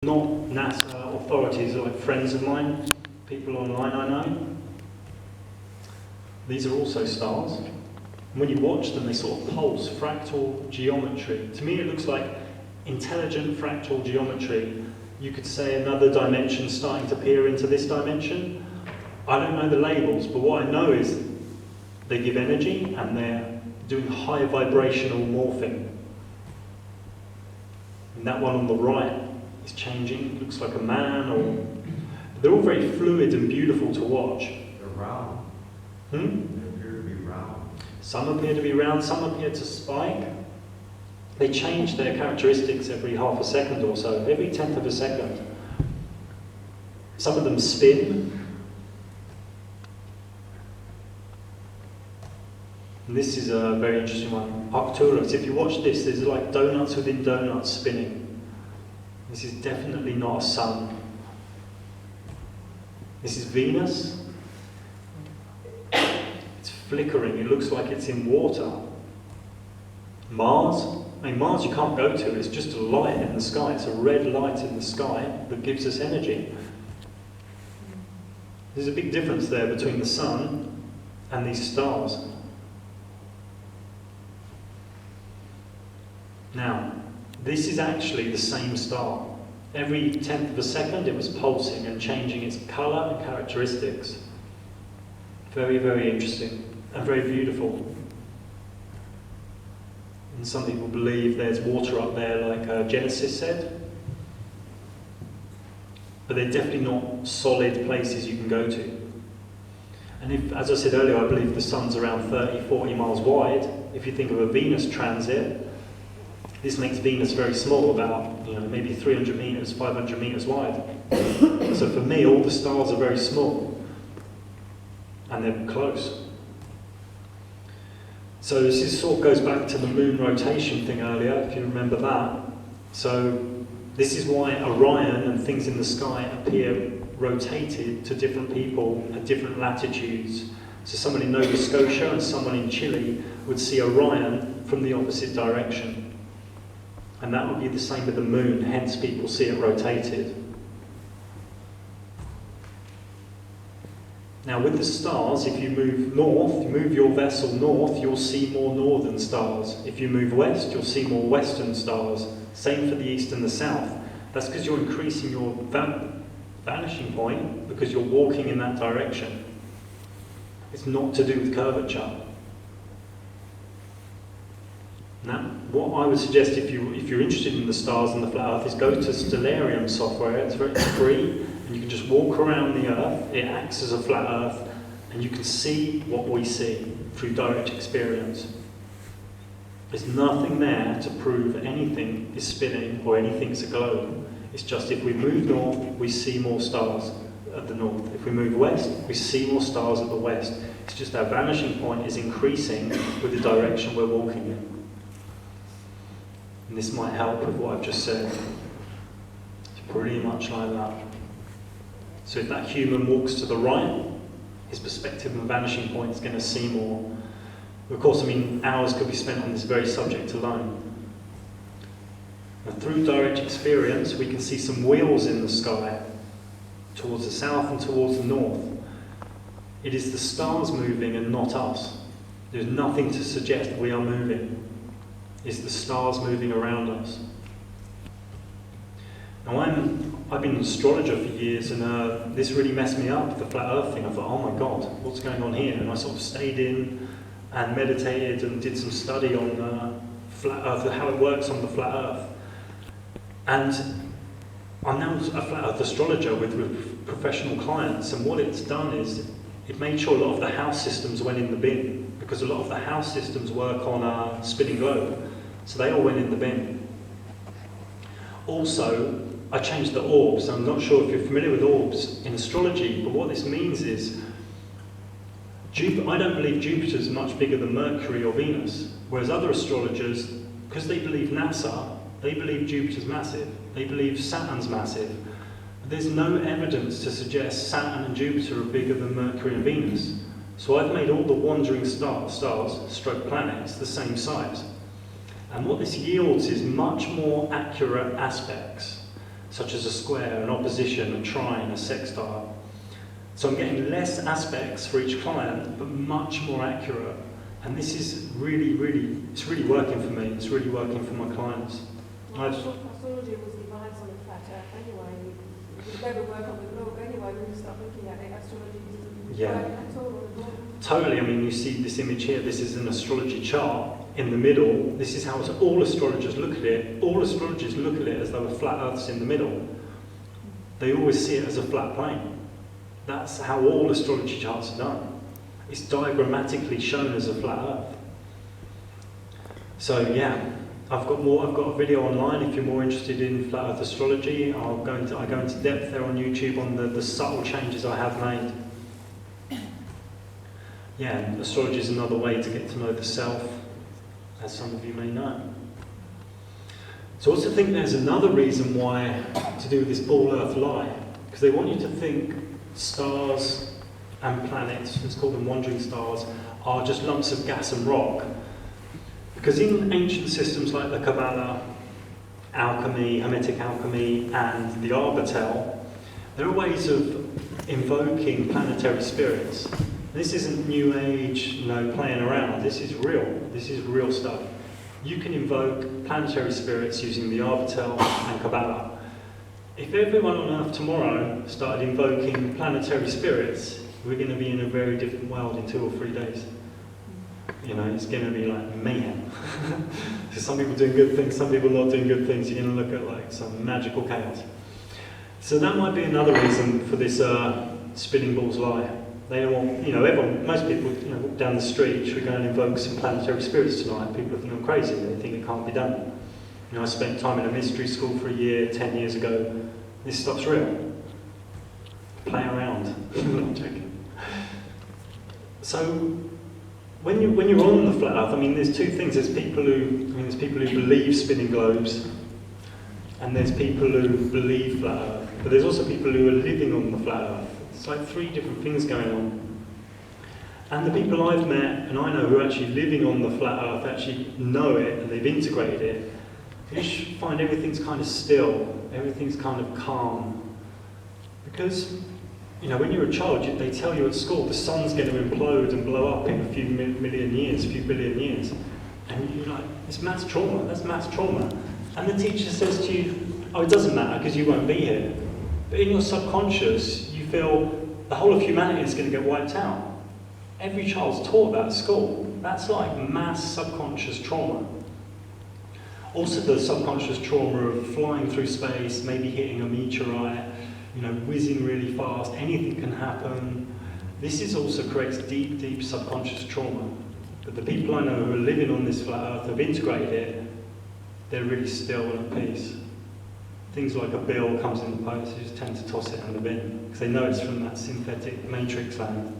Not NASA authorities, like friends of mine, people online I know. These are also stars. And when you watch them, they sort of pulse fractal geometry. To me, it looks like intelligent fractal geometry. You could say another dimension starting to peer into this dimension. I don't know the labels, but what I know is they give energy and they're doing high vibrational morphing. And that one on the right is changing, looks like a man, or they're all very fluid and beautiful to watch. They're round. They appear to be round. Some appear to be round, some appear to spike. They change their characteristics every half a second or so, every 1/10 of a second. Some of them spin. And this is a very interesting one. Arcturus. If you watch this, there's like donuts within donuts spinning. This is definitely not a sun. This is Venus. It's flickering. It looks like it's in water. Mars. I mean, Mars you can't go to. It's just a light in the sky. It's a red light in the sky that gives us energy. There's a big difference there between the sun and these stars. Now, this is actually the same star. Every 1/10 of a second it was pulsing and changing its colour and characteristics. Very, very interesting and very beautiful. And some people believe there's water up there, like Genesis said. But they're definitely not solid places you can go to. And if, as I said earlier, I believe the sun's around 30, 40 miles wide. If you think of a Venus transit, this makes Venus very small, about maybe 300 meters, 500 meters wide. So for me, all the stars are very small, and they're close. So this sort of goes back to the moon rotation thing earlier, if you remember that. So this is why Orion and things in the sky appear rotated to different people at different latitudes. So someone in Nova Scotia and someone in Chile would see Orion from the opposite direction. And that would be the same with the moon, hence people see it rotated. Now with the stars, if you move north, you move your vessel north, you'll see more northern stars. If you move west, you'll see more western stars. Same for the east and the south. That's because you're increasing your vanishing point, because you're walking in that direction. It's not to do with curvature. Now, what I would suggest if you're interested in the stars and the flat Earth is go to Stellarium software. It's very free, and you can just walk around the Earth. It acts as a flat Earth, and you can see what we see through direct experience. There's nothing there to prove anything is spinning or anything's a globe. It's just if we move north, we see more stars at the north. If we move west, we see more stars at the west. It's just our vanishing point is increasing with the direction we're walking in. And this might help with what I've just said. It's pretty much like that. So if that human walks to the right, his perspective and vanishing point is going to see more. Of course, I mean, hours could be spent on this very subject alone. And through direct experience, we can see some wheels in the sky, towards the south and towards the north. It is the stars moving and not us. There's nothing to suggest we are moving. It's the stars moving around us. Now I've been an astrologer for years, and this really messed me up, the flat Earth thing. I thought, oh my God, what's going on here? And I sort of stayed in and meditated and did some study on flat Earth, how it works on the flat Earth. And I'm now a flat Earth astrologer with professional clients, and what it's done is it made sure a lot of the house systems went in the bin, because a lot of the house systems work on a spinning globe, so they all went in the bin. Also, I changed the orbs. I'm not sure if you're familiar with orbs in astrology, but what this means is I don't believe Jupiter's much bigger than Mercury or Venus, whereas other astrologers, because they believe NASA, they believe Jupiter's massive, they believe Saturn's massive. But there's no evidence to suggest Saturn and Jupiter are bigger than Mercury and Venus. So I've made all the wandering stars, stroke planets, the same size. And what this yields is much more accurate aspects. such as a square, an opposition, a trine, a sextile. So I'm getting less aspects for each client, but much more accurate. And this is really working for me. It's really working for my clients. Well, astrology was devised on the flat earth anyway. It would never work on the globe anyway when you start looking at it. Astrology doesn't work at all on the globe. Totally. I mean, you see this image here. This is an astrology chart. In the middle, this is how all astrologers look at it. All astrologers look at it as though a flat earth's in the middle. They always see it as a flat plane. That's how all astrology charts are done. It's diagrammatically shown as a flat earth. So yeah, I've got a video online if you're more interested in flat earth astrology. I go into depth there on YouTube on the subtle changes I have made. Yeah, and astrology is another way to get to know the self, as some of you may know. So I also think there's another reason why, to do with this ball earth lie, because they want you to think stars and planets, let's call them wandering stars, are just lumps of gas and rock. Because in ancient systems like the Kabbalah, alchemy, Hermetic alchemy, and the Arbatel, there are ways of invoking planetary spirits. This isn't New Age, playing around. This is real. This is real stuff. You can invoke planetary spirits using the Arbatel and Kabbalah. If everyone on Earth tomorrow started invoking planetary spirits, we're going to be in a very different world in 2 or 3 days. It's going to be like mayhem. So some people doing good things, some people not doing good things. You're going to look at like some magical chaos. So that might be another reason for this spinning balls lie. They don't want, most people, walk down the street, should we go and invoke some planetary spirits tonight? People think I'm crazy, they think it can't be done. I spent time in a mystery school for a year, 10 years ago. This stuff's real. Play around. I'm joking. So, when you're on the flat earth, there's two things. There's people who believe spinning globes, and there's people who believe flat earth. But there's also people who are living on the flat earth. It's like 3 different things going on. And the people I've met, and I know who are actually living on the flat earth, actually know it, and they've integrated it. You should find everything's kind of still, everything's kind of calm. Because, when you're a child, they tell you at school the sun's going to implode and blow up in a few million years, a few billion years. And you're like, it's mass trauma, that's mass trauma. And the teacher says to you, oh, it doesn't matter because you won't be here. But in your subconscious, you feel the whole of humanity is going to get wiped out. Every child's taught that at school. That's like mass subconscious trauma. Also the subconscious trauma of flying through space, maybe hitting a meteorite, whizzing really fast, anything can happen. This also creates deep subconscious trauma. But the people I know who are living on this flat earth have integrated it, they're really still and at peace. Things like a bill comes in the post, they just tend to toss it in the bin, because they know it's from that synthetic matrix land.